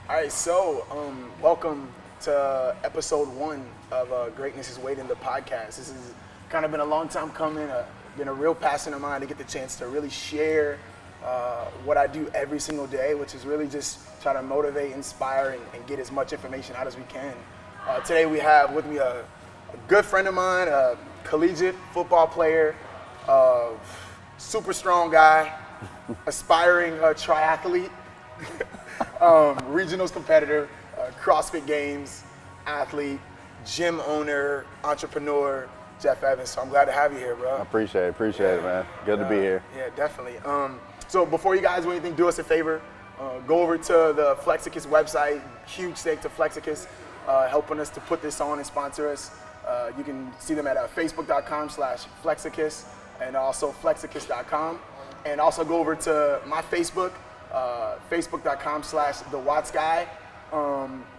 All right, so welcome to episode 1 of Greatness is Waiting, the podcast. This has kind of been a long time coming, been a real passion of mine to get the chance to really share what I do every single day, which is really just try to motivate, inspire, and get as much information out as we can. Today we have with me a good friend of mine, a collegiate football player, super strong guy, aspiring triathlete, regionals competitor, CrossFit Games athlete, gym owner, entrepreneur, Jeff Evans. So I'm glad to have you here, bro. I appreciate it, man. Good to be here. Yeah, definitely. So before you guys do anything, do us a favor. Go over to the Flexicus website. Huge thanks to Flexicus helping us to put this on and sponsor us. You can see them at facebook.com/Flexicus and also flexicus.com. And also go over to my Facebook, facebook.com/TheWattsGuy.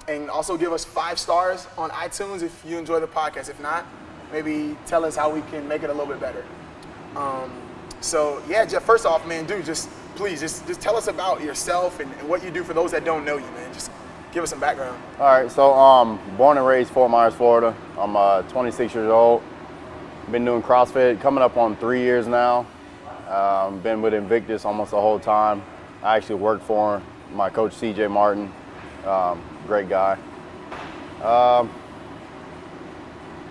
And also give us 5 stars on iTunes if you enjoy the podcast. If not, maybe tell us how we can make it a little bit better. So yeah, Jeff, first off, man, dude, please tell us about yourself and what you do for those that don't know you, man. Just give us some background. All right, so born and raised Fort Myers, Florida. I'm 26 years old. Been doing CrossFit coming up on 3 years now. Been with Invictus almost the whole time. I actually worked for my coach, CJ Martin. Great guy.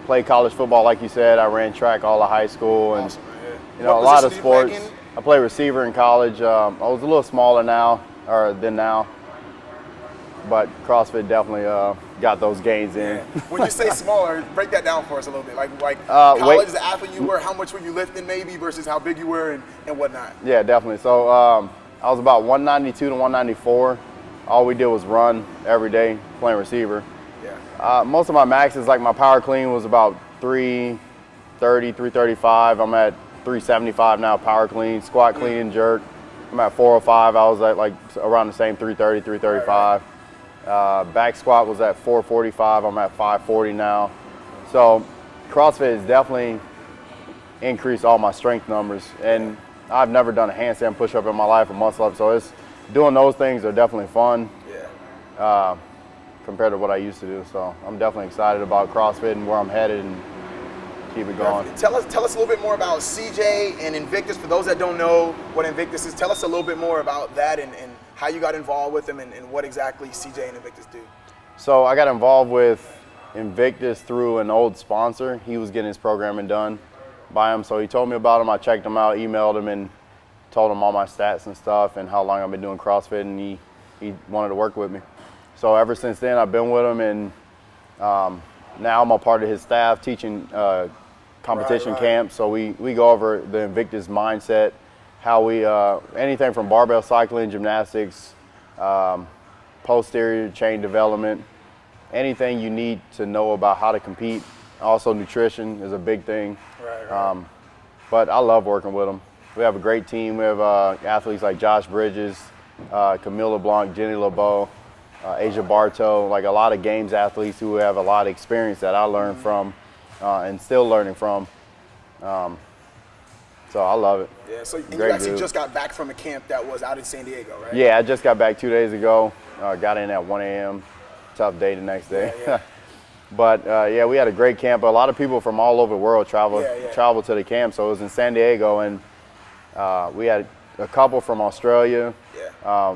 Played college football, like you said. I ran track all of high school, and Awesome, man. you know, a lot of sports. I played receiver in college. I was a little smaller than now, but CrossFit definitely got those gains in. When you say smaller, break that down for us a little bit. Like college, the athlete you were, how much were you lifting maybe versus how big you were and whatnot? Yeah, definitely. So I was about 192 to 194. All we did was run every day, playing receiver. Yeah. Most of my maxes, like my power clean was about 330, 335. I'm at 375 now, power clean, squat clean and jerk. I'm at 405. I was at like around the same 330, 335. Back squat was at 445. I'm at 540 now. So CrossFit has definitely increased all my strength numbers. And I've never done a handstand push-up in my life, a muscle-up. So doing those things are definitely fun. Yeah. Compared to what I used to do. So I'm definitely excited about CrossFit and where I'm headed and keep it going. Tell us a little bit more about CJ and Invictus. For those that don't know what Invictus is, tell us a little bit more about that and how you got involved with them and what exactly CJ and Invictus do. So I got involved with Invictus through an old sponsor. He was getting his programming done by him. So he told me about him. I checked him out, emailed him, and told him all my stats and stuff and how long I've been doing CrossFit, and he wanted to work with me. So ever since then, I've been with him, and now I'm a part of his staff teaching competition camps. So we go over the Invictus mindset, how we, anything from barbell cycling, gymnastics, posterior chain development, anything you need to know about how to compete. Also nutrition is a big thing. Right. But I love working with them. We have a great team. We have athletes like Josh Bridges, Camille LeBlanc, Jenny LeBeau, Asia Bartow, like a lot of games athletes who have a lot of experience that I learned from and still learning from. So I love it. Yeah, so you actually just got back from a camp that was out in San Diego, right? Yeah, I just got back 2 days ago. Got in at 1 a.m. Tough day the next day. Yeah. But yeah, we had a great camp. A lot of people from all over the world travel to the camp. So it was in San Diego, and we had a couple from Australia, a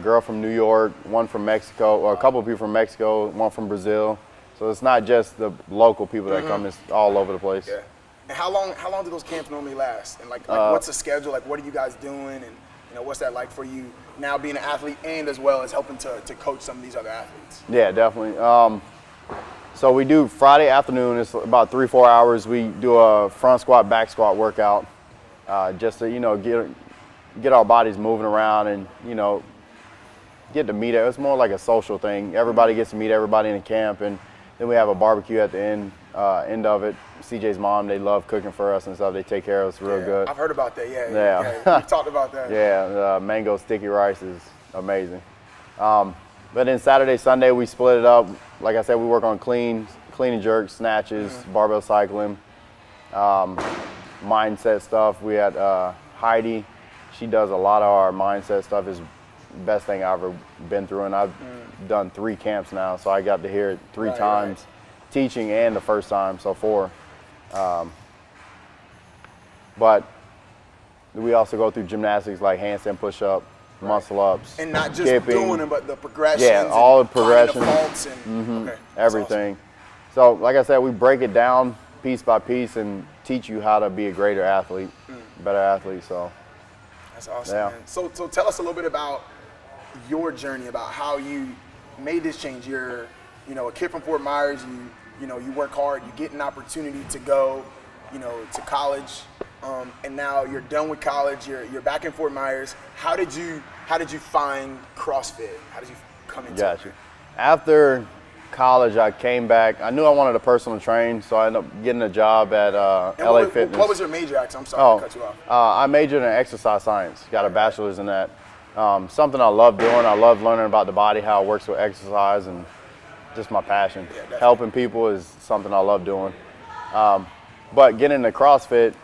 girl from New York, one from Mexico, or a couple of people from Mexico, one from Brazil. So it's not just the local people that come; it's all over the place. Yeah. And how long do those camps normally last? And like what's the schedule? Like, what are you guys doing? And what's that like for you now being an athlete and as well as helping to coach some of these other athletes? Yeah, definitely. So we do Friday afternoon. It's about 3-4 hours. We do a front squat, back squat workout, just to get our bodies moving around and get to meet it. It's more like a social thing. Everybody gets to meet everybody in the camp, and then we have a barbecue at the end of it. CJ's mom, they love cooking for us and stuff. They take care of us real good. I've heard about that. Yeah. We've talked about that. Yeah, mango sticky rice is amazing. But then Saturday, Sunday, we split it up. Like I said, we work on clean and jerk, snatches, barbell cycling, mindset stuff. We had Heidi. She does a lot of our mindset stuff. Is the best thing I've ever been through, and I've done 3 camps now, so I got to hear it 3 times, teaching and the first time, so 4. But we also go through gymnastics like handstand push-up, muscle ups, and not just skipping. doing them, but the progressions. Yeah, all the progressions, the faults and everything. Awesome. So, like I said, we break it down piece by piece and teach you how to be a greater athlete, better athlete. So that's awesome, man. So tell us a little bit about your journey, about how you made this change. You're, a kid from Fort Myers. You work hard. You get an opportunity to go, to college. And now you're done with college. You're back in Fort Myers. How did you find CrossFit? How did you come into it? After college, I came back. I knew I wanted to personal train, so I ended up getting a job at LA Fitness. What was your major, actually? I'm sorry to cut you off. I majored in exercise science. Got a bachelor's in that. Something I love doing. I love learning about the body, how it works with exercise, and just my passion. Helping people is something I love doing. But getting into CrossFit,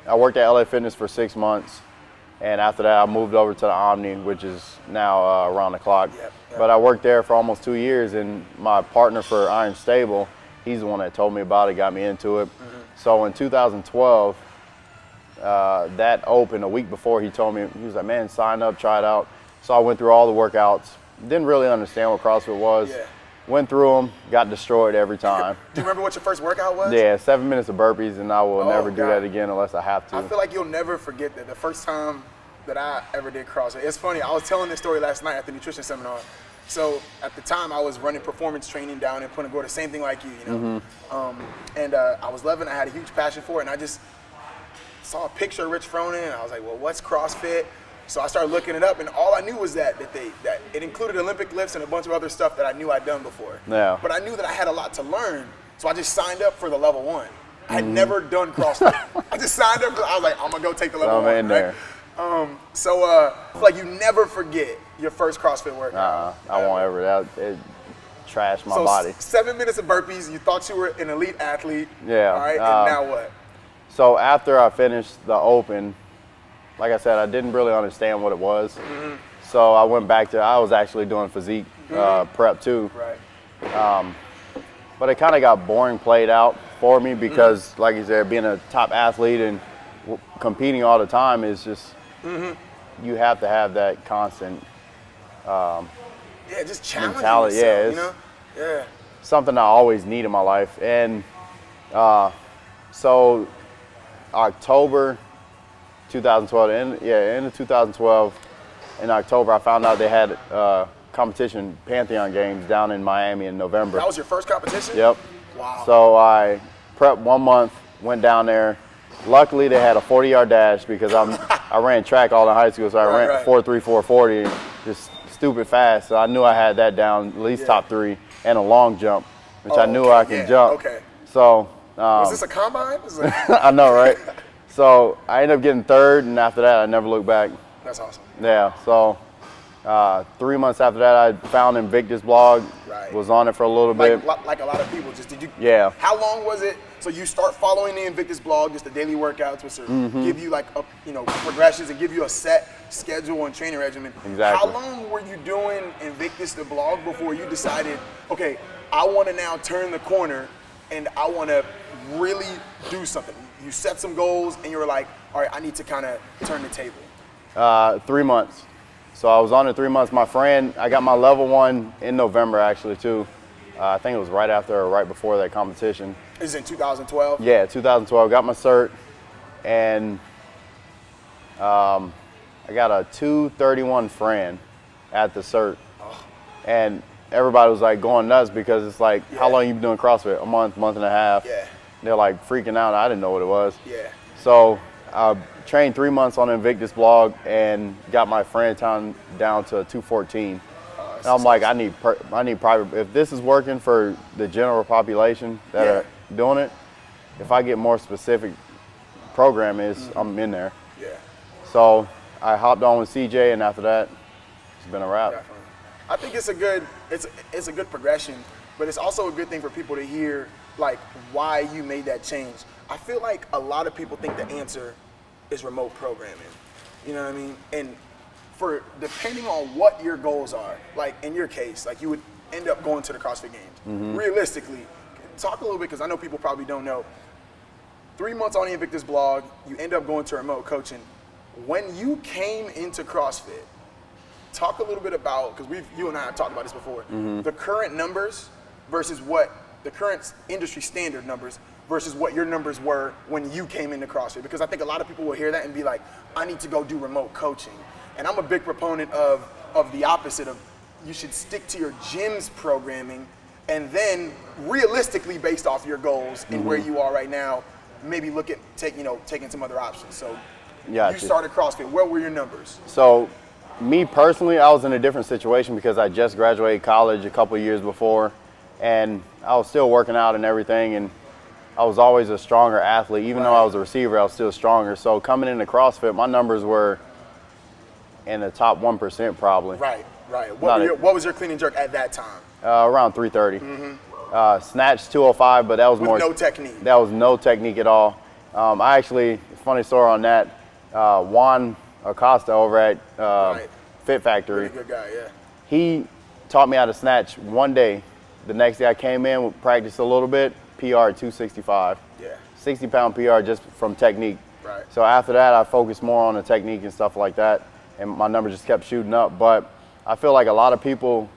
I worked at LA Fitness for 6 months, and after that I moved over to the Omni, which is now around the clock. But I worked there for almost 2 years, and my partner for Iron Stable, he's the one that told me about it, got me into it. So in 2012, that opened a week before. He told me, he was like, man, sign up, try it out. So I went through all the workouts, didn't really understand what CrossFit was. Went through them, got destroyed every time. Do you remember what your first workout was? Yeah, 7 minutes of burpees, and I will never do that again unless I have to. I feel like you'll never forget that the first time that I ever did CrossFit. It's funny, I was telling this story last night at the nutrition seminar. So at the time I was running performance training down in Punta Gorda, same thing like you, and I was loving it. I had a huge passion for it, and I just saw a picture of Rich Fronin, and I was like, well, what's CrossFit? So I started looking it up, and all I knew was that it included Olympic lifts and a bunch of other stuff that I knew I'd done before. But I knew that I had a lot to learn, so I just signed up for the level 1. I had never done CrossFit. I just signed up. I was like, I'm gonna go take the level 1. There. So I feel like you never forget your first CrossFit workout. I won't ever. It trashed my body. 7 minutes of burpees. You thought you were an elite athlete. Yeah. All right. And now what? So after I finished the open, like I said, I didn't really understand what it was. So I went back to, I was actually doing physique prep too. But it kind of got boring played out for me because, like you said, being a top athlete and competing all the time is just, you have to have that constant just challenging mentality. Yourself, something I always need in my life. And so October 2012, end of 2012, in October, I found out they had competition, Pantheon Games, down in Miami in November. That was your first competition? Yep. Wow. So I prepped 1 month, went down there. Luckily, they had a 40-yard dash because I ran track all in high school, so I ran 4.3, 4.40, just stupid fast. So I knew I had that down, at least top 3, and a long jump, which I knew I could jump. So was this a combine? I know, right? So I ended up getting 3rd, and after that, I never looked back. That's awesome. Yeah, so 3 months after that, I found Invictus blog, was on it for a little bit. Like a lot of people, just did you? Yeah. How long was it? So you start following the Invictus blog, just the daily workouts, which give you like progressions and give you a set schedule and training regimen. Exactly. How long were you doing Invictus the blog before you decided, okay, I want to now turn the corner and I want to really do something? You set some goals and you were like, all right, I need to kind of turn the table. 3 months. So I was on it 3 months. My friend, I got my level 1 in November actually too. I think it was right after or right before that competition. Is it in 2012? Yeah, 2012. Got my cert, and I got a 2:31 Fran at the cert, and everybody was like going nuts because it's like, how long you been doing CrossFit? A month, month and a half. They're like freaking out. I didn't know what it was. So I trained 3 months on Invictus blog and got my Fran time down to 214. And I'm like, I need private. If this is working for the general population that are doing it, if I get more specific programming, I'm in there. So I hopped on with CJ, and after that, it's been a wrap. Definitely. I think it's a good progression, but it's also a good thing for people to hear like why you made that change. I feel like a lot of people think the answer is remote programming. You know what I mean? And for depending on what your goals are, like in your case, like you would end up going to the CrossFit Games. Realistically, talk a little bit, because I know people probably don't know. 3 months on the Invictus blog, you end up going to remote coaching. When you came into CrossFit, talk a little bit about, because you and I have talked about this before, the current numbers versus what the current industry standard numbers versus what your numbers were when you came into CrossFit. Because I think a lot of people will hear that and be like, I need to go do remote coaching. And I'm a big proponent of the opposite of, you should stick to your gym's programming, and then realistically, based off your goals and where you are right now, maybe look at taking some other options. So you started CrossFit. What were your numbers? So me personally, I was in a different situation because I just graduated college a couple of years before, and I was still working out and everything, and I was always a stronger athlete. Even though I was a receiver, I was still stronger. So coming into CrossFit, my numbers were in the top 1% probably. Right. What was your clean and jerk at that time? Around 330. Snatch 205, but that was more no technique. That was no technique at all. I actually, funny story on that. Juan Acosta over at Fit Factory. Really good guy, yeah. He taught me how to snatch one day. The next day I came in, practiced a little bit, PR at 265. Yeah. 60-pound PR just from technique. Right. So after that, I focused more on the technique and stuff like that, and my numbers just kept shooting up. But I feel like a lot of people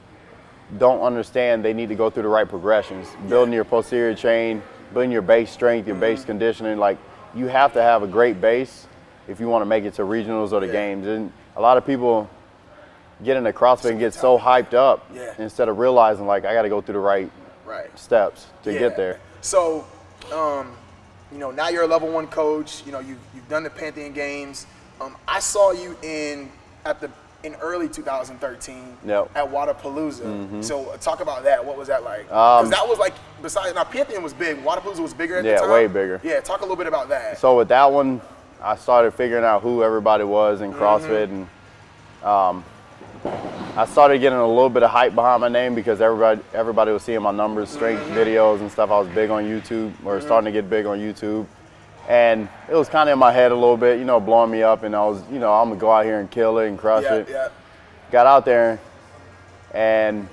don't understand they need to go through the right progressions. Building your posterior chain, building your base strength, your base conditioning. Like, you have to have a great base if you want to make it to regionals or the games. And a lot of people get into CrossFit and get so hyped up instead of realizing, like, I got to go through the right steps to get there. So, now you're a level 1 coach. You've done the Pantheon Games. I saw you in early 2013 at Wadapalooza. So talk about that. What was that like? Because that was like, besides, now Pantheon was big. Wadapalooza was bigger at the time. Yeah, way bigger. Yeah, talk a little bit about that. So with that one, I started figuring out who everybody was in CrossFit, and I started getting a little bit of hype behind my name because everybody was seeing my numbers, strength videos and stuff. I was big on YouTube, or starting to get big on YouTube. And it was kind of in my head a little bit, blowing me up. And I was, I'm going to go out here and kill it and crush it. Yeah. Got out there and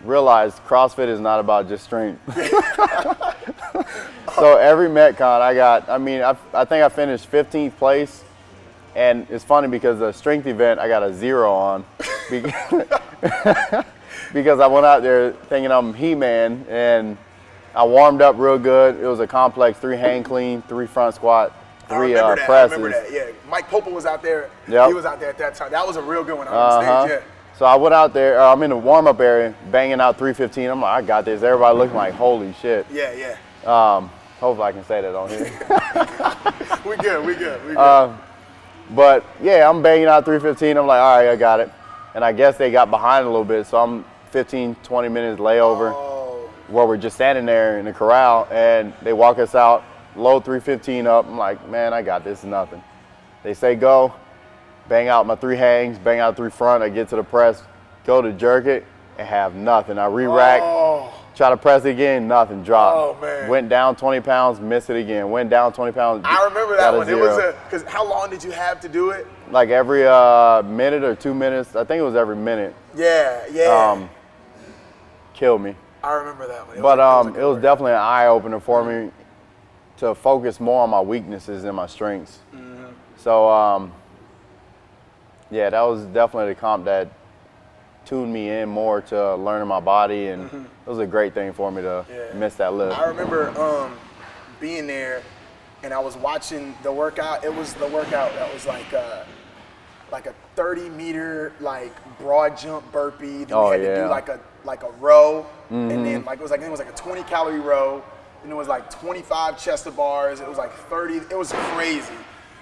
realized CrossFit is not about just strength. So every Metcon I think I finished 15th place. And it's funny because the strength event I got a 0 on because I went out there thinking I'm He-Man, and I warmed up real good. It was a complex 3 hang clean, 3 front squat, 3 presses. I remember that, yeah. Mike Popa was out there. Yep. He was out there at that time. That was a real good one on stage, So I went out there. I'm in the warm-up area, banging out 315. I'm like, I got this. Everybody looking like, holy shit. Yeah. Hopefully I can say that on here. We good. But yeah, I'm banging out 315. I'm like, all right, I got it. And I guess they got behind a little bit, so I'm 15, 20 minutes layover where we're just standing there in the corral, and they walk us out, load 315 up. I'm like, man, I got this, is nothing. They say go, bang out my 3 hangs, bang out 3 front. I get to the press, go to jerk it, and have nothing. I re-rack, try to press it again, nothing, drop. Oh, man. Went down 20 pounds, missed it again. Went down 20 pounds. I remember that one. It was because how long did you have to do it? Like every minute or 2 minutes. I think it was every minute. Yeah. Killed me. I remember that one. It was definitely an eye-opener for me to focus more on my weaknesses than my strengths. So, that was definitely the comp that tuned me in more to learning my body, and it was a great thing for me to miss that lift. I remember being there, and I was watching the workout. It was the workout that was like a 30-meter broad jump burpee. Then we had to do like a row, and then it was like a 20-calorie row, and it was like 25 chest to bars. It was like 30. It was crazy.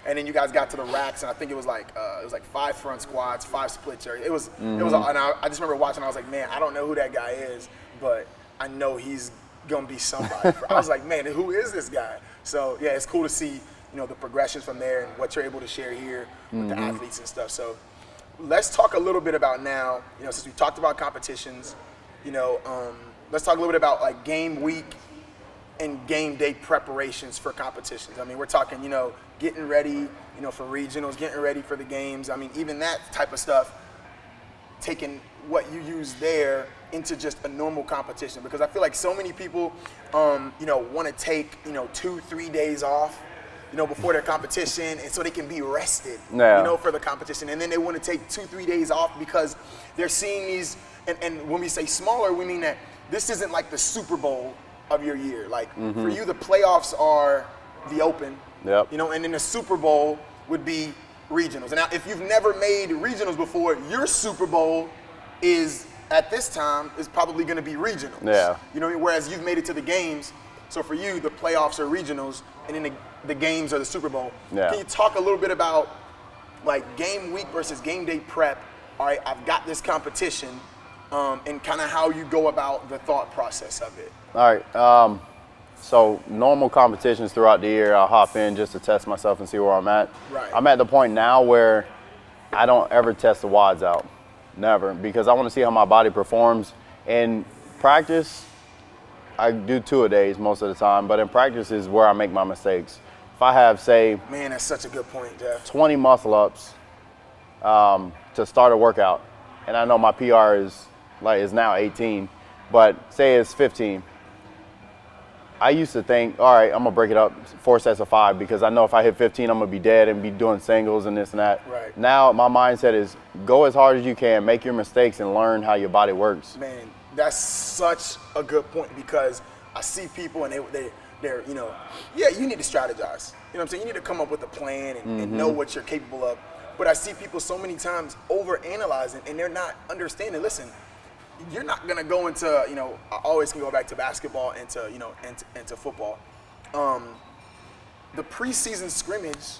And then you guys got to the racks, and I think it was like 5 front squats, 5 split jerks. It was, and I just remember watching. I was like, man, I don't know who that guy is, but I know he's gonna be somebody. I was like, man, who is this guy? So yeah, it's cool to see the progressions from there and what you're able to share here with the athletes and stuff. So let's talk a little bit about now. Since we talked about competitions, let's talk a little bit about like game week and game day preparations for competitions? I mean, we're talking, getting ready, for regionals, getting ready for the games. I mean, even that type of stuff, taking what you use there into just a normal competition. Because I feel like so many people, want to take, 2-3 days off, before their competition, and so they can be rested, for the competition. And then they want to take 2-3 days off because they're seeing these, and when we say smaller, we mean that this isn't like the Super Bowl of your year. Like for you, the playoffs are the Open, and then the Super Bowl would be regionals. And now, if you've never made regionals before, your Super Bowl is at this time is probably going to be regionals. Yeah. Whereas you've made it to the games. So for you, the playoffs are regionals, and then the games are the Super Bowl. Yeah. Can you talk a little bit about like game week versus game day prep? All right, I've got this competition, and kind of how you go about the thought process of it. All right. So normal competitions throughout the year, I'll hop in just to test myself and see where I'm at. Right. I'm at the point now where I don't ever test the wads out. Never. Because I want to see how my body performs. In practice, I do 2-a-days most of the time, but in practice is where I make my mistakes. If I have, say, Man, that's such a good point, Jeff. 20 muscle ups to start a workout, and I know my PR is now 18, but say it's 15. I used to think, all right, I'm gonna break it up 4 sets of 5 because I know if I hit 15, I'm gonna be dead and be doing singles and this and that. Right. Now my mindset is go as hard as you can, make your mistakes, and learn how your body works. Man, that's such a good point because I see people and they're you need to strategize. You know what I'm saying? You need to come up with a plan and know what you're capable of. But I see people so many times overanalyzing and they're not understanding. Listen, you're not gonna go into, I always can go back to basketball and to, into football. The preseason scrimmage,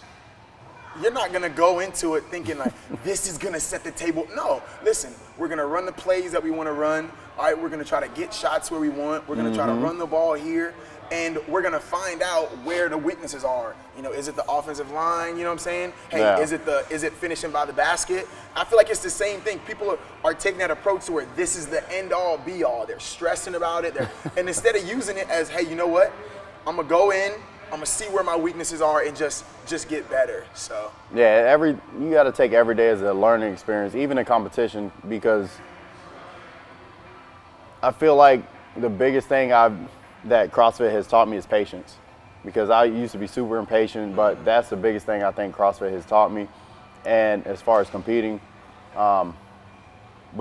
you're not gonna go into it thinking like, this is gonna set the table. No, listen, we're gonna run the plays that we wanna run. All right, we're gonna try to get shots where we want. We're gonna try to run the ball here. And we're gonna find out where the weaknesses are. Is it the offensive line? You know what I'm saying? Hey, Yeah. is it finishing by the basket? I feel like it's the same thing. People are taking that approach to where this is the end all be all. They're stressing about it. And instead of using it as, hey, you know what? I'm gonna go in. I'm gonna see where my weaknesses are and just get better. So Yeah, you got to take every day as a learning experience, even in competition, because I feel like the biggest thing that CrossFit has taught me is patience, because I used to be super impatient, but that's the biggest thing I think CrossFit has taught me. And as far as competing, but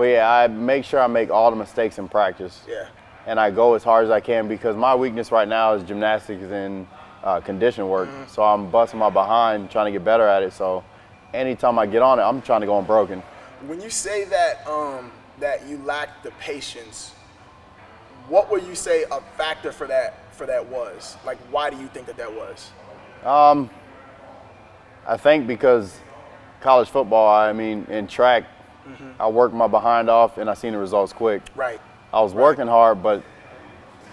yeah, I make sure I make all the mistakes in practice. yeah. And I go as hard as I can because my weakness right now is gymnastics and condition work. So I'm busting my behind trying to get better at it. So anytime I get on it, I'm trying to go unbroken. When you say that that you lack the patience, what would you say a factor for that was? Like, why do you think that was? I think because college football, in track, I worked my behind off and I seen the results quick. Right. I was working hard, but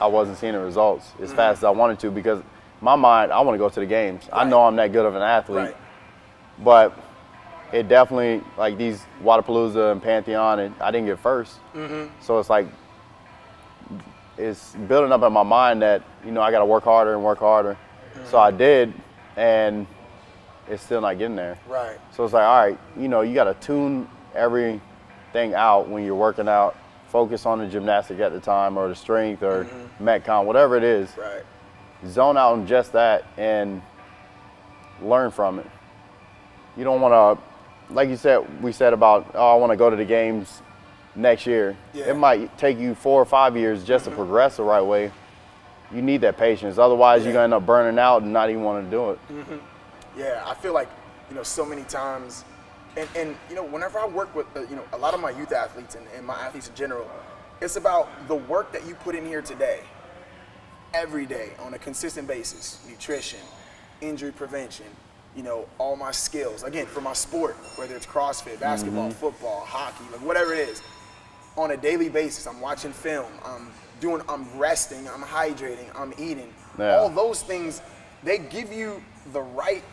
I wasn't seeing the results as fast as I wanted to because my mind, I want to go to the games. Right. I know I'm that good of an athlete, Right. but it definitely, like these Wadapalooza and Pantheon, and I didn't get first. So it's like, it's building up in my mind that, I got to work harder and work harder. So I did, and it's still not getting there. Right. So it's like, all right, you got to tune everything out when you're working out. Focus on the gymnastic at the time, or the strength, or Metcon, whatever it is. Right. Zone out on just that and learn from it. You don't want to, like we said about, I want to go to the games next year. Yeah. It might take you 4 or 5 years just to progress the right way. You need that patience. Otherwise, you're going to end up burning out and not even want to do it. Yeah, I feel like, so many times, and whenever I work with, a lot of my youth athletes and my athletes in general, it's about the work that you put in here today, every day, on a consistent basis. Nutrition, injury prevention, all my skills. Again, for my sport, whether it's CrossFit, basketball, football, hockey, like whatever it is, on a daily basis, I'm watching film, I'm resting, I'm hydrating, I'm eating. Yeah. All those things, they give you the right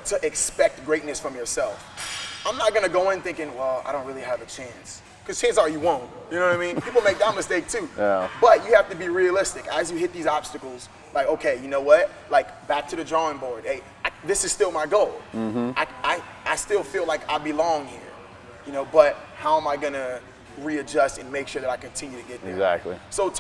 to expect greatness from yourself. I'm not gonna go in thinking, well, I don't really have a chance. because chances are you won't. You know what I mean? People make that mistake too. Yeah. But you have to be realistic. As you hit these obstacles, like, okay, you know what? Like, back to the drawing board. Hey, this is still my goal. I still feel like I belong here. You know, but how am I going to readjust and make sure that I continue to get there? Exactly. So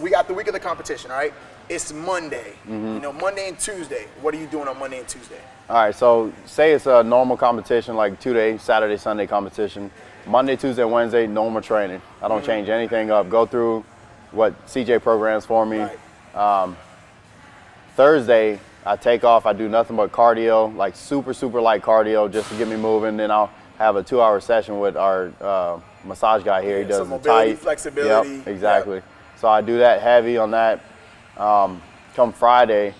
we got the week of the competition, all right? It's Monday. You know, Monday and Tuesday. What are you doing on Monday and Tuesday? All right, so say it's a normal competition, like 2-day, Saturday, Sunday competition. Monday, Tuesday, Wednesday, normal training. I don't change anything up. Go through what CJ programs for me. Right. Thursday, I take off. I do nothing but cardio, like super, super light cardio just to get me moving. Then I'll have a 2-hour session with our massage guy here. He does some the mobility, tight. flexibility. Yep, exactly. Yep. So I do that heavy on that. Come Friday,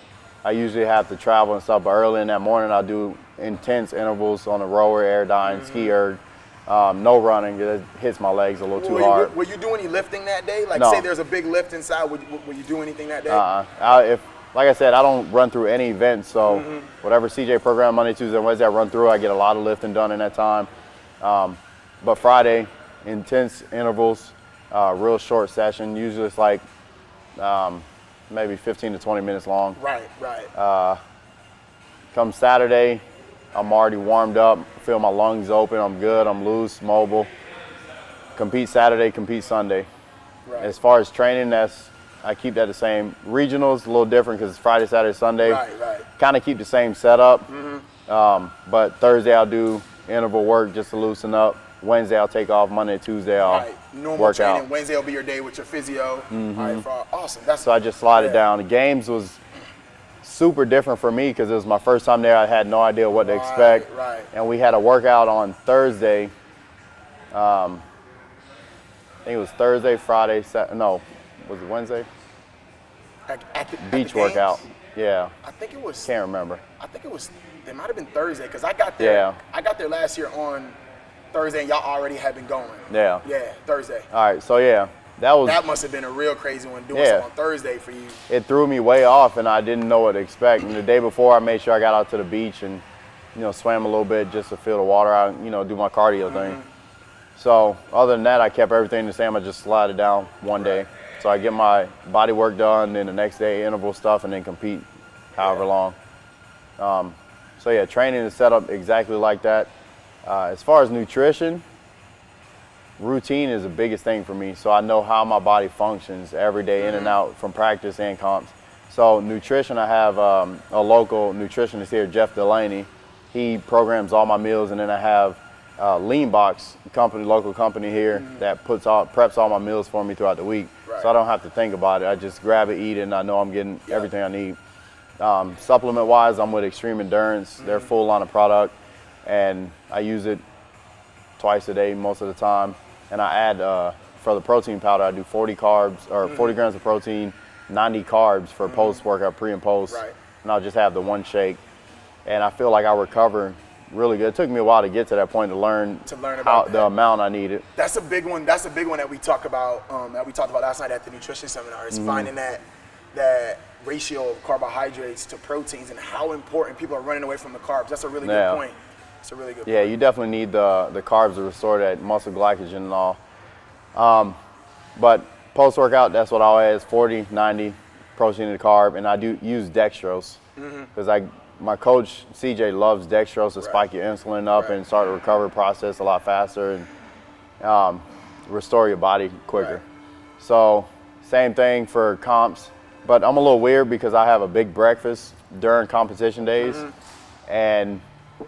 I usually have to travel and stuff, but early in that morning I'll do intense intervals on the rower, air dying, ski erg. No running, it hits my legs a little too hard. Will you do any lifting that day? Like, No. say there's a big lift inside, will you do anything that day? Like I said, I don't run through any events, so whatever CJ program Monday, Tuesday, and Wednesday I run through, I get a lot of lifting done in that time. But Friday, intense intervals, real short session. Usually it's like maybe 15 to 20 minutes long. Right. Come Saturday, I'm already warmed up, feel my lungs open, I'm good, I'm loose, mobile. Compete Saturday, compete Sunday. Right. As far as training, I keep that the same. Regionals a little different because it's Friday, Saturday, Sunday. Right. Kind of keep the same setup. But Thursday I'll do interval work just to loosen up. Wednesday I'll take off. Monday, Tuesday I'll Normal work training. out. Wednesday will be your day with your physio. All right, awesome. So I just slide it down. The games was super different for me because it was my first time there. I had no idea what to expect. Right. And we had a workout on Thursday. I think it was Thursday, Friday, was it Wednesday? At the Beach games? workout. Yeah. I think it was. Can't remember. I think it might have been Thursday because I got there. Yeah. I got there last year on Thursday, and y'all already had been going. Yeah. Yeah, Thursday. All right. So yeah, that must have been a real crazy one doing something on Thursday for you. It threw me way off, and I didn't know what to expect. And the day before, I made sure I got out to the beach and swam a little bit just to feel the water out, do my cardio thing. So other than that, I kept everything the same. I just slide it down one day. So I get my body work done, then the next day interval stuff, and then compete however long. So yeah, training is set up exactly like that. As far as nutrition, routine is the biggest thing for me. So I know how my body functions every day in and out from practice and comps. So nutrition, I have a local nutritionist here, Jeff Delaney. He programs all my meals, and then I have Lean Box company, local company here that preps all my meals for me throughout the week. Right. So I don't have to think about it. I just grab it, eat it, and I know I'm getting everything I need. Supplement wise, I'm with Extreme Endurance. They're full line of product, and I use it twice a day most of the time. And I add for the protein powder, I do 40 carbs or 40 grams of protein, 90 carbs for post workout, pre and post. Right. And I'll just have the one shake, and I feel like I recover really good. It took me a while to get to that point to learn about the amount I needed. That's a big one. That's a big one that we talk about. That we talked about last night at the nutrition seminar. Is finding that ratio of carbohydrates to proteins and how important people are running away from the carbs. That's a really good point. It's a really good point. Yeah, you definitely need the carbs to restore that muscle glycogen and all. But post workout, that's what I always 40, 90 protein and carb, and I do use dextrose because my coach CJ loves dextrose to spike your insulin up and start the recovery process a lot faster and restore your body quicker. Right. So same thing for comps, but I'm a little weird because I have a big breakfast during competition days, and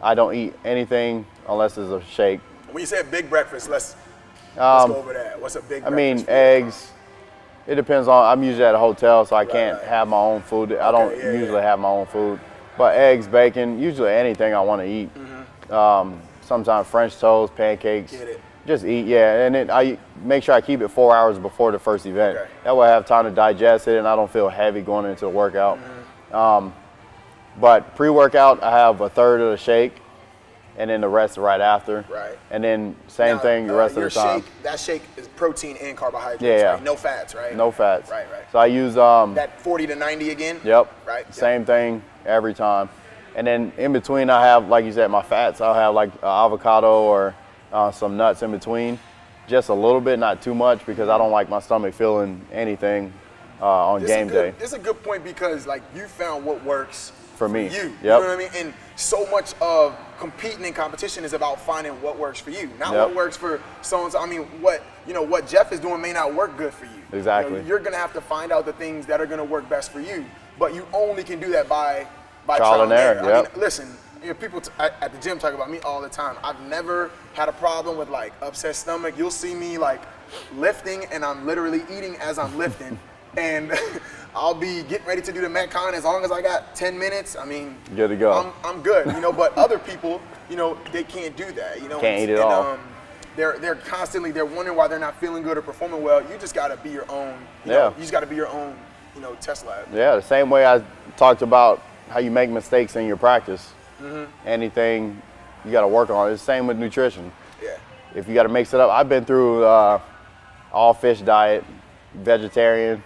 I don't eat anything unless it's a shake. When you say a big breakfast, let's go over that. What's a big breakfast? I mean, eggs. It depends on. I'm usually at a hotel, so I can't have my own food. I don't usually have my own food. But eggs, bacon, usually anything I want to eat. Sometimes French toast, pancakes. Get it. Just eat, and then I make sure I keep it 4 hours before the first event. Okay. That way I have time to digest it and I don't feel heavy going into the workout. But pre-workout, I have a third of the shake, and then the rest right after. Right. And then same thing the rest of the time. That shake is protein and carbohydrates. Yeah. Right? No fats, right? No fats. Right. So I use that 40 to 90 again. Yep. Right. Same thing every time. And then in between, I have, like you said, my fats. I'll have like avocado or some nuts in between. just a little bit, not too much, because I don't like my stomach feeling anything on game day. It's a good point because like you found what works for me. You Yep. know what I mean? And so much of competing in competition is about finding what works for you, not what works for someone. I mean, what Jeff is doing may not work good for you. Exactly. You're gonna have to find out the things that are gonna work best for you, but you only can do that by trial and error. I mean, listen, people at the gym talk about me all the time. I've never had a problem with like upset stomach. You'll see me like lifting and I'm literally eating as I'm lifting. And I'll be getting ready to do the Metcon as long as I got 10 minutes. I mean, good to go. I'm good, but other people, they can't do that, Can't eat it all. They're constantly, they're wondering why they're not feeling good or performing well. You just got to be your own, you just got to be your own, test lab. Yeah, the same way I talked about how you make mistakes in your practice. Anything you got to work on. It's the same with nutrition. Yeah. If you got to mix it up, I've been through all fish diet, vegetarian.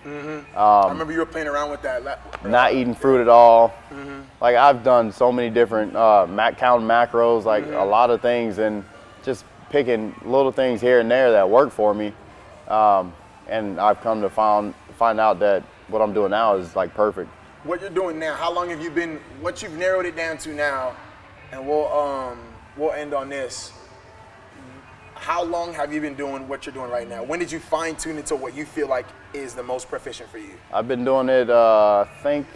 I remember you were playing around with that. Not eating fruit at all. Like I've done so many different counting macros, like a lot of things, and just picking little things here and there that work for me. And I've come to find out that what I'm doing now is like perfect. What you're doing now, how long have you been, what you've narrowed it down to now, and we'll end on this. How long have you been doing what you're doing right now? When did you fine tune it to what you feel like is the most proficient for you? I've been doing it, I think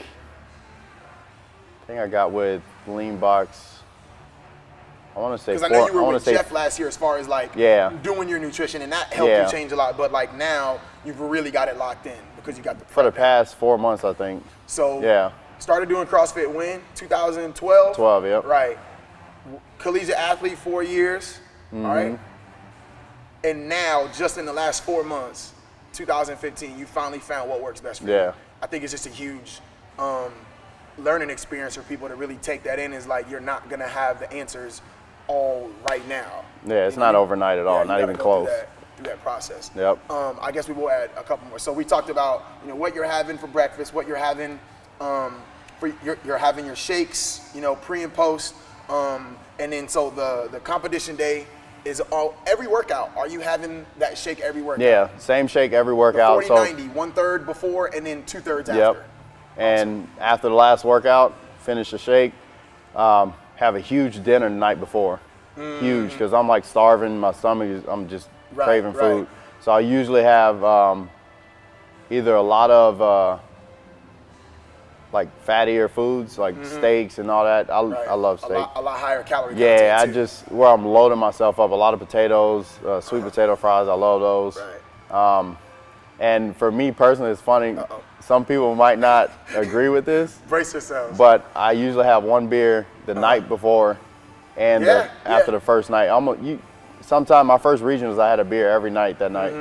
I got with Lean Box, I want to say because I know you were with Jeff last year as far as like doing your nutrition, and that helped you change a lot, but like now you've really got it locked in because you got the for the past 4 months, I think. So started doing CrossFit when? 2012? 12, yep. Right. Collegiate athlete, 4 years, all right? And now, just in the last 4 months, 2015, you finally found what works best for you. I think it's just a huge learning experience for people to really take that in. Is like you're not gonna have the answers all right now. Yeah, it's not overnight at all, not even close. Through that process. Yep. I guess we will add a couple more. So we talked about what you're having for breakfast, what you're having you're having your shakes, pre and post, and then so the competition day. Is every workout, are you having that shake every workout? Yeah, same shake every workout. 40-90, 1/3 before and then 2/3 after. Yep. And after the last workout, finish the shake, have a huge dinner the night before. Huge, because I'm like starving, my stomach I'm just craving food. So I usually have either a lot of like fattier foods, like steaks and all that. I love steak. A lot higher calorie content. content Yeah, where I'm loading myself up. A lot of potatoes, sweet potato fries. I love those. Right. And for me personally, it's funny. Some people might not agree with this. Brace yourselves. But I usually have one beer the night before, and after the first night. Sometimes my first regionals, I had a beer every night that night,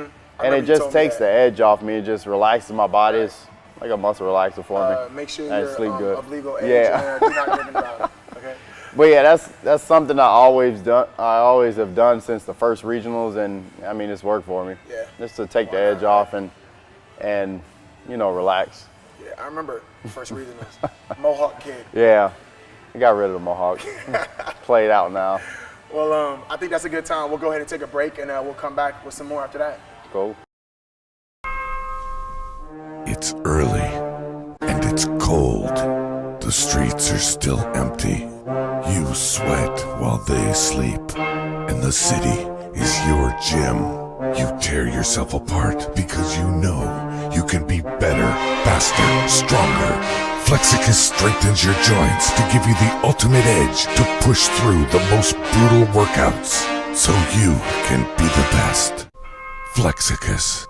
and it just takes the edge off me. It just relaxes my body. It's like a muscle relaxer for me. Make sure I you're sleep good. of legal age and do not drink and drive. Okay. But yeah, that's something I always have done since the first regionals, and I mean it's worked for me. Yeah. Just to take the edge off and relax. Yeah, I remember first regionals. Mohawk kid. Yeah, I got rid of the Mohawk. Played out now. Well, I think that's a good time. We'll go ahead and take a break, and we'll come back with some more after that. Cool. It's early, and it's cold. The streets are still empty. You sweat while they sleep, and the city is your gym. You tear yourself apart because you know you can be better, faster, stronger. Flexicus strengthens your joints to give you the ultimate edge to push through the most brutal workouts so you can be the best. Flexicus.